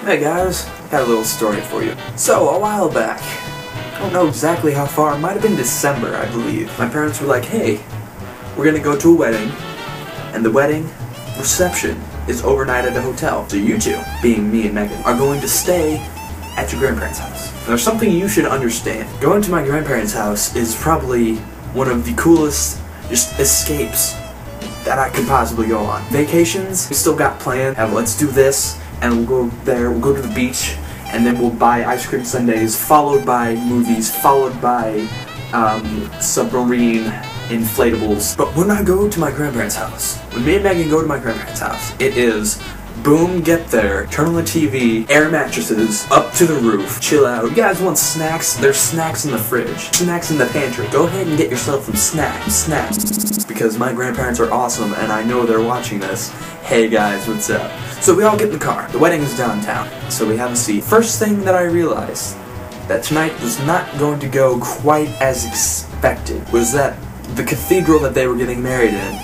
Hey guys, got a little story for you. So, a while back, I don't know exactly how far, it might have been December, I believe. My parents were like, hey, we're gonna go to a wedding, and the wedding reception is overnight at a hotel. So you two, being me and Megan, are going to stay at your grandparents' house. Now, there's something you should understand. Going to my grandparents' house is probably one of the coolest just escapes that I could possibly go on. Vacations, we still got planned. Let's do this, and we'll go there, we'll go to the beach, and then we'll buy ice cream sundaes, followed by movies, followed by submarine inflatables. But when I go to my grandparents' house, when me and Megan go to my grandparents' house, it is boom, get there, turn on the TV, air mattresses, up to the roof, chill out. You guys want snacks? There's snacks in the fridge, snacks in the pantry. Go ahead and get yourself some snacks. Because my grandparents are awesome and I know they're watching this. Hey guys, what's up? So we all get in the car. The wedding is downtown, so we have a seat. First thing that I realized that tonight was not going to go quite as expected was that the cathedral that they were getting married in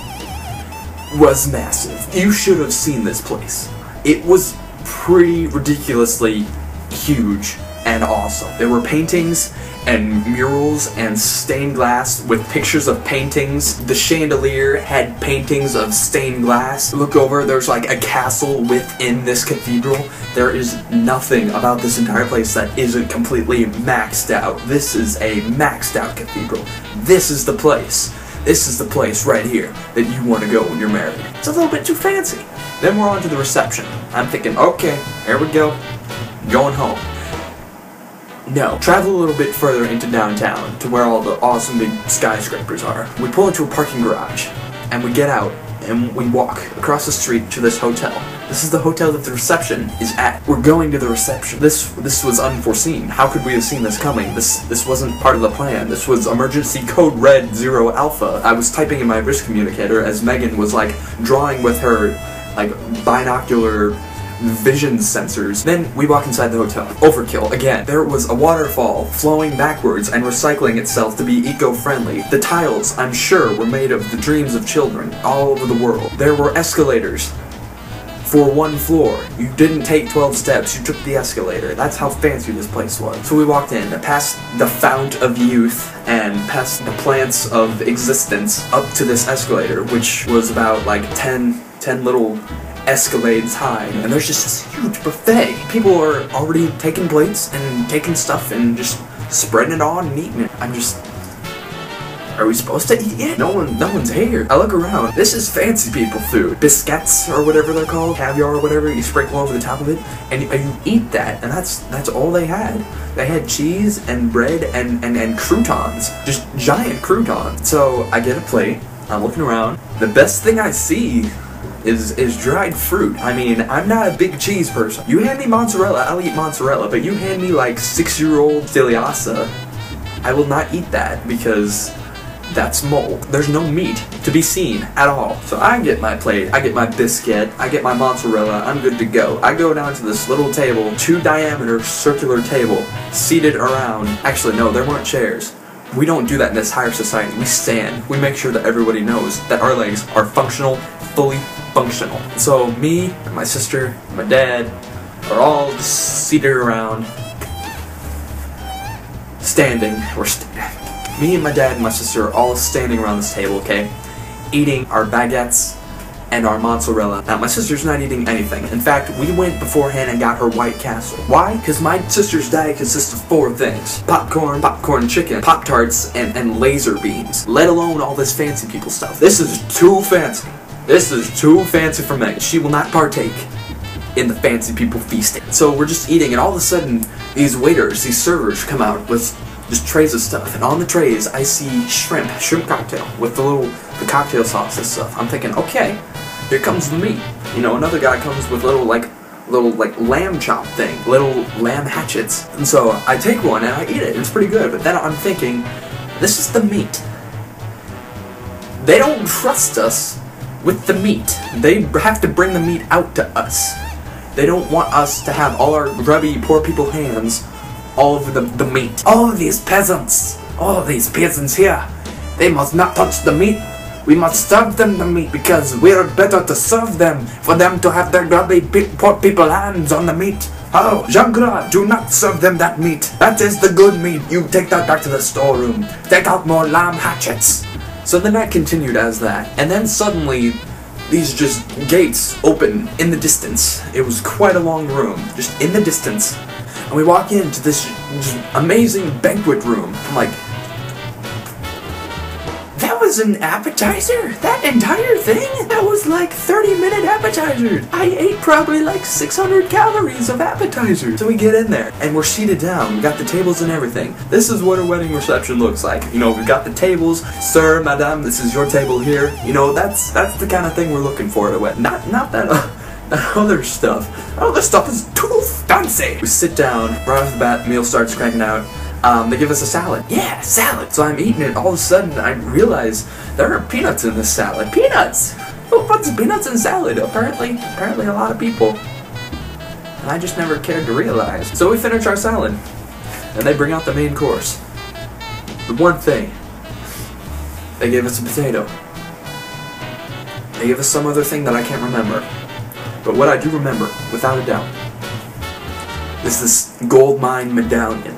was massive. You should have seen this place. It was pretty ridiculously huge and awesome. There were paintings and murals and stained glass with pictures of paintings. The chandelier had paintings of stained glass. Look over, there's like a castle within this cathedral. There is nothing about this entire place that isn't completely maxed out. This is a maxed out cathedral. This is the place. This is the place right here that you want to go when you're married. It's a little bit too fancy. Then we're on to the reception. I'm thinking, okay, here we go. Going home. No. Travel a little bit further into downtown to where all the awesome big skyscrapers are. We pull into a parking garage and we get out and we walk across the street to this hotel. This is the hotel that the reception is at. We're going to the reception. This was unforeseen. How could we have seen this coming? This wasn't part of the plan. This was emergency code red 0 alpha. I was typing in my wrist communicator as Megan was like drawing with her like binocular vision sensors. Then we walk inside the hotel. Overkill again. There was a waterfall flowing backwards and recycling itself to be eco-friendly. The tiles, I'm sure, were made of the dreams of children all over the world. There were escalators for one floor. You didn't take 12 steps, you took the escalator. That's how fancy this place was. So we walked in, past the fount of youth and past the plants of existence up to this escalator, which was about like 10 little escalades high, and there's just this huge buffet. People are already taking plates and taking stuff and just spreading it on and eating it. I'm just... Are we supposed to eat it? No one's here. I look around. This is fancy people food. Biscuits or whatever they're called, caviar or whatever, you sprinkle over the top of it, and you eat that, and that's all they had. They had cheese and bread and croutons. Just giant croutons. So I get a plate, I'm looking around. The best thing I see is dried fruit. I mean, I'm not a big cheese person. You hand me mozzarella, I'll eat mozzarella, but you hand me like 6-year-old Stiliasa, I will not eat that because that's mold. There's no meat to be seen at all. So I get my plate, I get my biscuit, I get my mozzarella, I'm good to go. I go down to this little table, 2-diameter circular table, seated around. Actually, no, there weren't chairs. We don't do that in this higher society. We stand. We make sure that everybody knows that our legs are functional, fully functional. So me, and my sister, and my dad are all just seated around, standing. Me and my dad and my sister are all standing around this table, okay? Eating our baguettes and our mozzarella. Now, my sister's not eating anything. In fact, we went beforehand and got her White Castle. Why? Because my sister's diet consists of 4 things. Popcorn chicken, Pop-Tarts, and laser beams. Let alone all this fancy people stuff. This is too fancy. This is too fancy for Meg. She will not partake in the fancy people feasting. So we're just eating, and all of a sudden, these waiters, these servers come out with just trays of stuff, and on the trays I see shrimp cocktail with the cocktail sauce and stuff. I'm thinking, okay, here comes the meat. You know, another guy comes with little lamb chop thing, little lamb hatchets. And so I take one and I eat it. It's pretty good. But then I'm thinking, this is the meat. They don't trust us with the meat. They have to bring the meat out to us. They don't want us to have all our grubby, poor people hands all over the meat. All of these peasants here, they must not touch the meat. We must serve them the meat because we're better to serve them, for them to have their grubby poor people hands on the meat. Oh, Jean-Claude, do not serve them that meat. That is the good meat. You take that back to the storeroom. Take out more lamb hatchets. So the night continued as that, and then suddenly these just gates open in the distance. It was quite a long room, just in the distance. And we walk into this just amazing banquet room. I'm like, that was an appetizer? That entire thing? That was like 30-minute appetizers. I ate probably like 600 calories of appetizers. So we get in there, and we're seated down. We got the tables and everything. This is what a wedding reception looks like. You know, we've got the tables. Sir, madame, this is your table here. You know, that's the kind of thing we're looking for at a wedding. Not that other stuff. That other stuff is too fancy. We sit down, right off the bat, meal starts cranking out. They give us a salad. Yeah, salad! So I'm eating it, all of a sudden I realize there are peanuts in this salad. Peanuts! Who puts peanuts in salad? Apparently a lot of people. And I just never cared to realize. So we finish our salad, and they bring out the main course. The one thing, they gave us a potato. They gave us some other thing that I can't remember. But what I do remember, without a doubt, is this gold mine medallion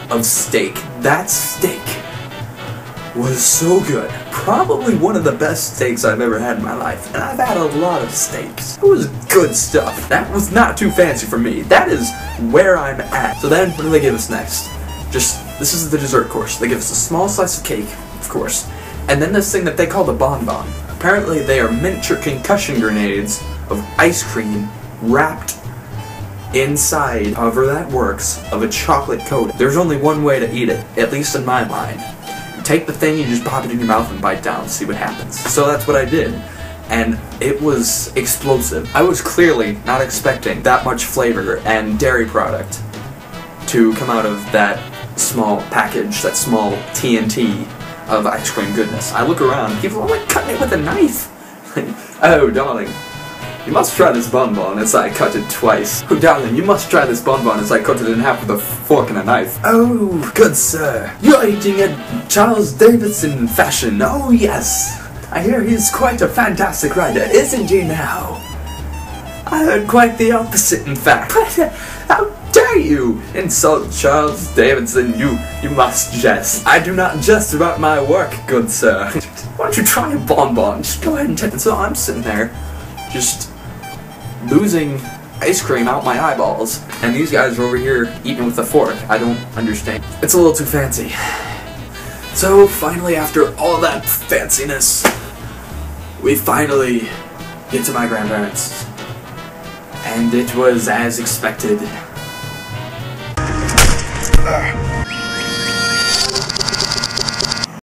of steak. That steak was so good. Probably one of the best steaks I've ever had in my life. And I've had a lot of steaks. It was good stuff. That was not too fancy for me. That is where I'm at. So then, what do they give us next? This is the dessert course. They give us a small slice of cake, of course. And then this thing that they call the bonbon. Apparently they are miniature concussion grenades of ice cream wrapped inside, however that works, of a chocolate coating. There's only one way to eat it, at least in my mind. You take the thing, you just pop it in your mouth and bite down, see what happens. So that's what I did. And it was explosive. I was clearly not expecting that much flavor and dairy product to come out of that small package, that small TNT of ice cream goodness. I look around, people are like cutting it with a knife. Oh, darling. You must try this bonbon as I cut it twice. Oh, darling, you must try this bonbon as I cut it in half with a fork and a knife. Oh, good sir. You're eating a Charles Davidson fashion. Oh, yes. I hear he's quite a fantastic writer, isn't he now? I heard quite the opposite, in fact. How dare you insult Charles Davidson? You must jest. I do not jest about my work, good sir. Why don't you try a bonbon? Just go ahead and take it. So I'm sitting there, just losing ice cream out my eyeballs, and these guys are over here eating with a fork. I don't understand. It's a little too fancy. So finally, after all that fanciness, we finally get to my grandparents, and it was as expected.